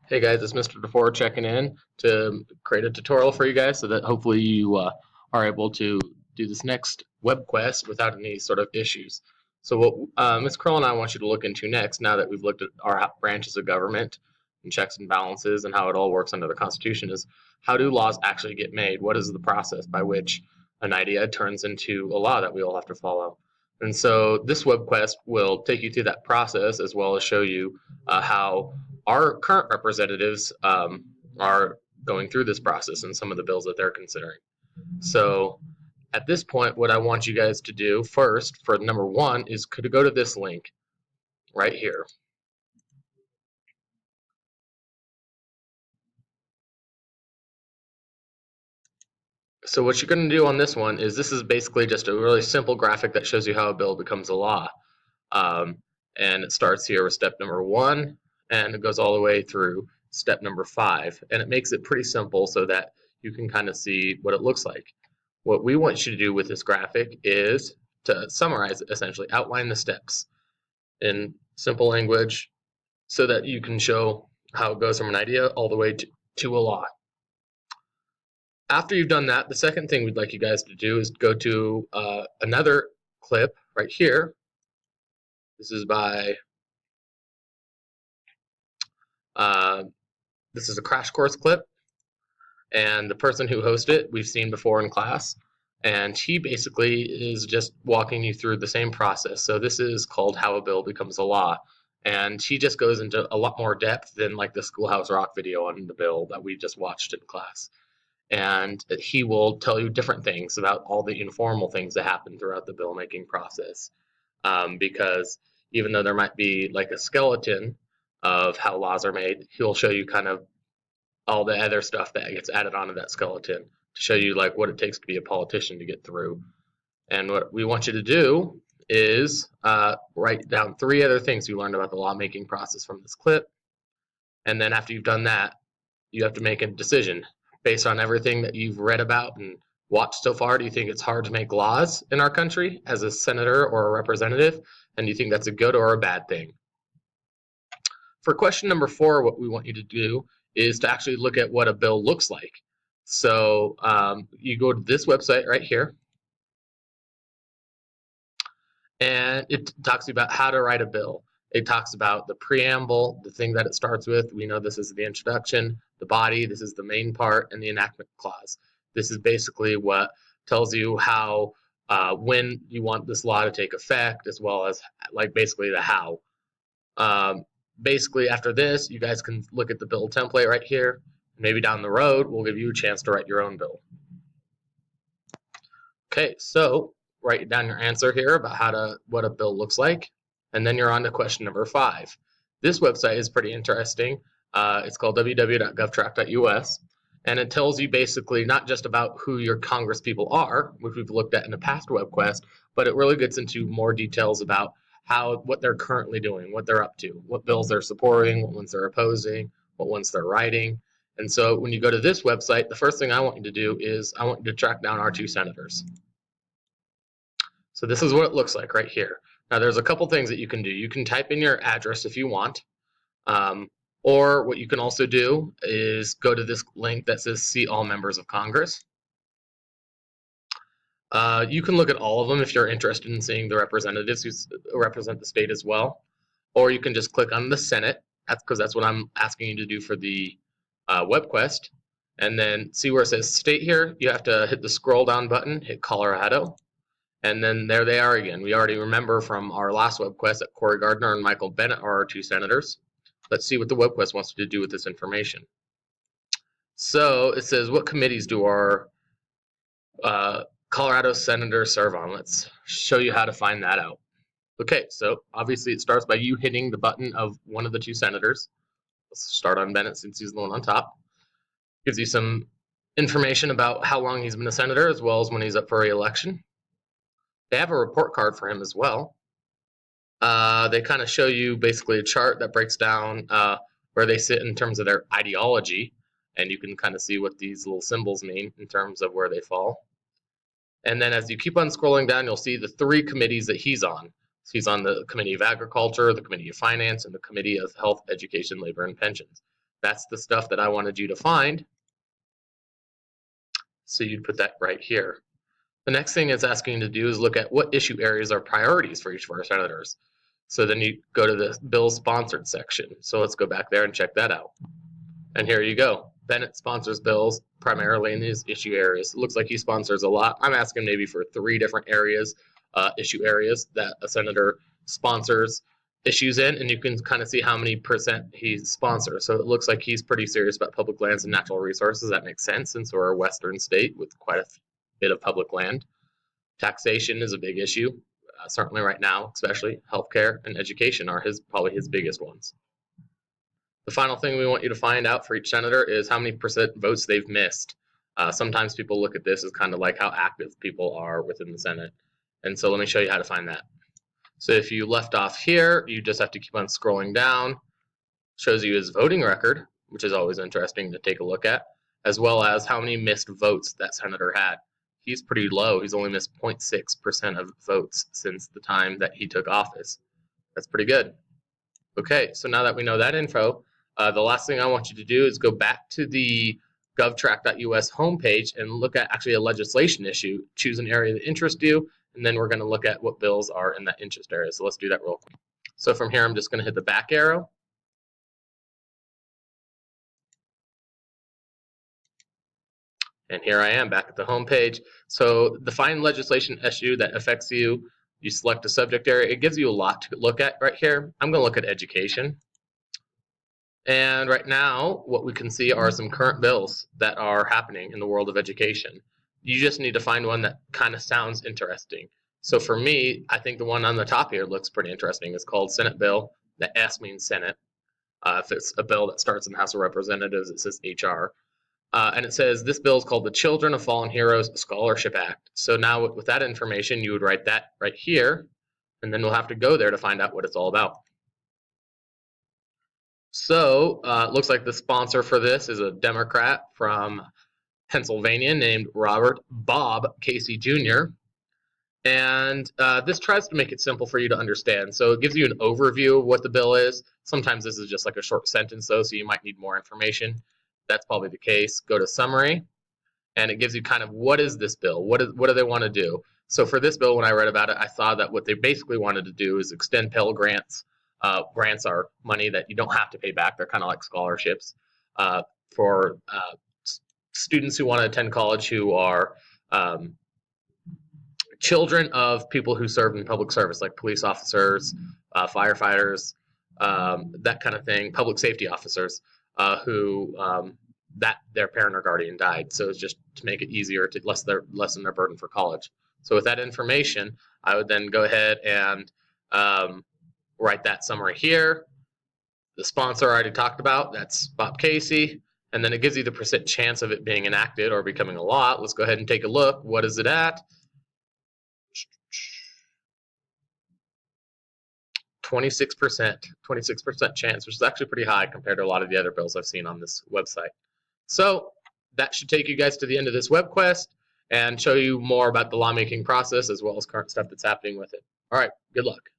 Hey guys, it's Mr. DeFore checking in to create a tutorial for you guys so that hopefully you are able to do this next web quest without any sort of issues. So what Ms. Kroll and I want you to look into next, now that we've looked at our branches of government and checks and balances and how it all works under the Constitution, is how do laws actually get made? What is the process by which an idea turns into a law that we all have to follow? And so this web quest will take you through that process as well as show you how our current representatives are going through this process and some of the bills that they're considering. So at this point, what I want you guys to do first for number one is to go to this link right here. So what you're going to do on this one is this is basically just a really simple graphic that shows you how a bill becomes a law. And it starts here with step number one, and it goes all the way through step number 5. And it makes it pretty simple so that you can kind of see what it looks like. What we want you to do with this graphic is to summarize it, essentially outline the steps in simple language so that you can show how it goes from an idea all the way to a law. After you've done that, the second thing we'd like you guys to do is go to another clip right here. This is by this is a crash course clip, and the person who hosted it we've seen before in class, and he basically is just walking you through the same process. So this is called How a Bill Becomes a Law, and he just goes into a lot more depth than like the Schoolhouse Rock video on the bill that we just watched in class. And he will tell you different things about all the informal things that happen throughout the bill making process, because even though there might be like a skeleton of how laws are made, he'll show you kind of all the other stuff that gets added onto that skeleton to show you like what it takes to be a politician to get through. And what we want you to do is write down 3 other things you learned about the lawmaking process from this clip. And then after you've done that, you have to make a decision based on everything that you've read about and watched so far. Do you think it's hard to make laws in our country as a senator or a representative? And do you think that's a good or a bad thing? For question number 4, what we want you to do is to actually look at what a bill looks like. So you go to this website right here, and it talks about how to write a bill. It talks about the preamble, the thing that it starts with. We know this is the introduction, the body, this is the main part, and the enactment clause. This is basically what tells you how, when you want this law to take effect, as well as like basically the how. Basically, after this, you guys can look at the bill template right here. Maybe down the road, we'll give you a chance to write your own bill. Okay, so write down your answer here about what a bill looks like, and then you're on to question number 5. This website is pretty interesting. It's called www.govtrack.us, and it tells you basically not just about who your congresspeople are, which we've looked at in a past web quest, but it really gets into more details about what they're currently doing, what they're up to, what bills they're supporting, what ones they're opposing, what ones they're writing. And so when you go to this website, the first thing I want you to do is I want you to track down our 2 senators. So this is what it looks like right here. Now there's a couple things that you can do. You can type in your address if you want, or what you can also do is go to this link that says See All Members of Congress. You can look at all of them if you're interested in seeing the representatives who represent the state as well. Or you can just click on the Senate, because that's what I'm asking you to do for the web quest. And then see where it says state here, you have to hit the scroll down button, hit Colorado. And then there they are again. We already remember from our last web quest that Cory Gardner and Michael Bennet are our 2 senators. Let's see what the web quest wants to do with this information. So it says, what committees do our Colorado senators serve on? Let's show you how to find that out. Okay, so obviously it starts by you hitting the button of one of the 2 senators. Let's start on Bennet since he's the one on top. Gives you some information about how long he's been a senator as well as when he's up for re-election. They have a report card for him as well. They kind of show you basically a chart that breaks down where they sit in terms of their ideology, and you can kind of see what these little symbols mean in terms of where they fall. And then as you keep on scrolling down, you'll see the 3 committees that he's on. So he's on the Committee of Agriculture, the Committee of Finance, and the Committee of Health, Education, Labor, and Pensions. That's the stuff that I wanted you to find. So you'd put that right here. The next thing it's asking you to do is look at what issue areas are priorities for each of our senators. So then you go to the bill sponsored section. So let's go back there and check that out. And here you go. Bennett sponsors bills primarily in these issue areas. It looks like he sponsors a lot. I'm asking maybe for 3 different areas, issue areas that a senator sponsors issues in, and you can kind of see how many percent he sponsors. So it looks like he's pretty serious about public lands and natural resources. That makes sense since we're a western state with quite a bit of public land. Taxation is a big issue, certainly right now, especially healthcare and education are probably his biggest ones. The final thing we want you to find out for each senator is how many percent votes they've missed. Sometimes people look at this as kind of like how active people are within the Senate. And so let me show you how to find that. So if you left off here, you just have to keep on scrolling down. Shows you his voting record, which is always interesting to take a look at, as well as how many missed votes that senator had. He's pretty low. He's only missed 0.6% of votes since the time that he took office. That's pretty good. Okay, so now that we know that info, the last thing I want you to do is go back to the govtrack.us homepage and look at actually a legislation issue. Choose an area that interests you, and then we're going to look at what bills are in that interest area. So let's do that real quick. So from here, I'm just going to hit the back arrow. And here I am back at the home page. So the find legislation issue that affects you, you select a subject area. It gives you a lot to look at right here. I'm going to look at education. And right now, what we can see are some current bills that are happening in the world of education. You just need to find one that kind of sounds interesting. So for me, I think the one on the top here looks pretty interesting. It's called Senate Bill. The S means Senate. If it's a bill that starts in the House of Representatives, it says HR. And it says this bill is called the Children of Fallen Heroes Scholarship Act. So now with that information, you would write that right here, and then we'll have to go there to find out what it's all about. So it looks like the sponsor for this is a Democrat from Pennsylvania named Bob Casey Jr. And this tries to make it simple for you to understand. So it gives you an overview of what the bill is. Sometimes this is just like a short sentence though, so you might need more information. That's probably the case. Go to summary, and it gives you kind of what is this bill? What do they want to do? So for this bill, when I read about it, I saw that what they basically wanted to do is extend Pell Grants. Grants are money that you don't have to pay back. They're kind of like scholarships for students who want to attend college who are children of people who served in public service, like police officers, firefighters, that kind of thing, public safety officers who their parent or guardian died. So it's just to make it easier to lessen their burden for college. So with that information, I would then go ahead and write that summary here. The sponsor I already talked about, that's Bob Casey. And then it gives you the percent chance of it being enacted or becoming a law. Let's go ahead and take a look. What is it at? 26%. 26% chance, which is actually pretty high compared to a lot of the other bills I've seen on this website. So that should take you guys to the end of this web quest and show you more about the lawmaking process as well as current stuff that's happening with it. All right, good luck.